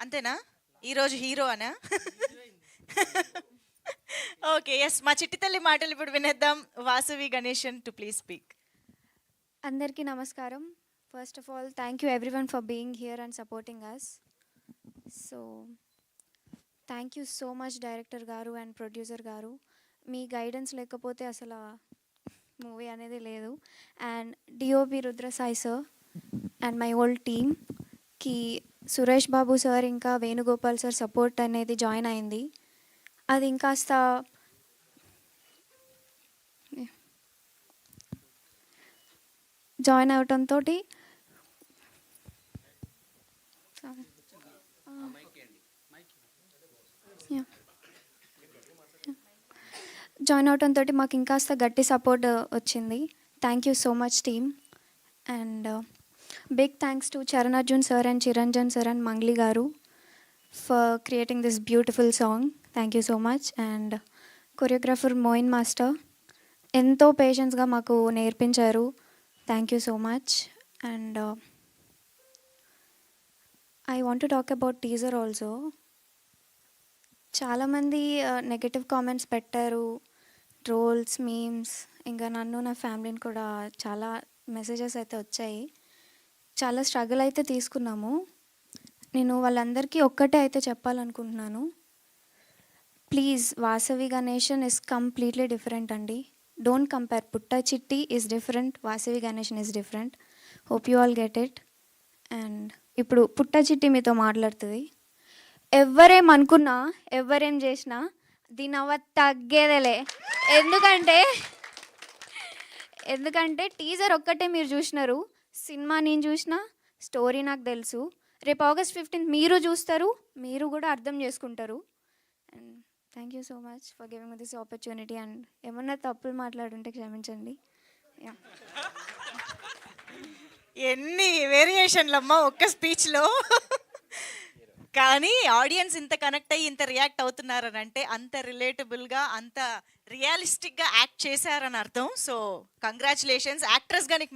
అంతేనా? ఈరోజు హీరో అనా? ఓకే. యెస్. మా చిట్టి తల్లి మాటలు ఇప్పుడు వినేద్దాం. Vasavi Ganeshan to please speak. అందరికీ నమస్కారం. First of all thank you everyone for being here and supporting us. So thank you so much director గారు అండ్ ప్రొడ్యూసర్ గారు. మీ గైడెన్స్ లేకపోతే అసలు మూవీ అనేది లేదు. And DOP Rudrasai sir and my old టీమ్కి సురేష్ బాబు సార్ ఇంకా వేణుగోపాల్ సార్ సపోర్ట్ అనేది జాయిన్ అయింది. అది ఇంకాస్త జాయిన్ అవటంతో మాకు ఇంకాస్త గట్టి సపోర్ట్ వచ్చింది. Thank you so much team. And big thanks to Charan Arjun sir and Chiranjan sir and Mangli గారు for creating this beautiful song. Thank you so much. And choreographer Moin master ఎంతో పేషెన్స్గా మాకు నేర్పించారు. Thank you so much. And I want to talk about teaser also. చాలామంది negative comments పెట్టారు, trolls, memes, ఇంకా నన్ను నా ఫ్యామిలీని కూడా చాలా మెసేజెస్ అయితే వచ్చాయి. చాలా స్ట్రగుల్ అయితే తీసుకున్నాము. నేను వాళ్ళందరికీ ఒక్కటే అయితే చెప్పాలనుకుంటున్నాను. Please, Vasavi Ganeshan is completely different అండి. Don't compare. Putta Chitti is different, Vasavi Ganeshan is different. Hope you all get it. And ఇప్పుడు పుట్ట చిట్టి మీతో మాట్లాడుతుంది. ఎవరేమనుకున్నా, ఎవరేం చేసినా దీని అవ్వ తగ్గేదేలే. ఎందుకంటే టీజర్ ఒక్కటే మీరు చూసినారు, సినిమా నేను చూసిన, స్టోరీ నాకు తెలుసు. రేపు August 15th మీరు చూస్తారు, మీరు కూడా అర్థం చేసుకుంటారు. And thank you so much for giving me this opportunity. And ఏమన్నా తప్పులు మాట్లాడుంటే క్షమించండి. ఎన్ని వేరియేషన్లమ్మా ఒక్క స్పీచ్లో. కానీ ఆడియన్స్ ఇంత కనెక్ట్ అయ్యి ఇంత రియాక్ట్ అవుతున్నారని అంటే అంత రిలేటబుల్గా, అంత రియలిస్టిక్గా యాక్ట్ చేశారని అర్థం. So congratulations. యాక్ట్రెస్గా నీకు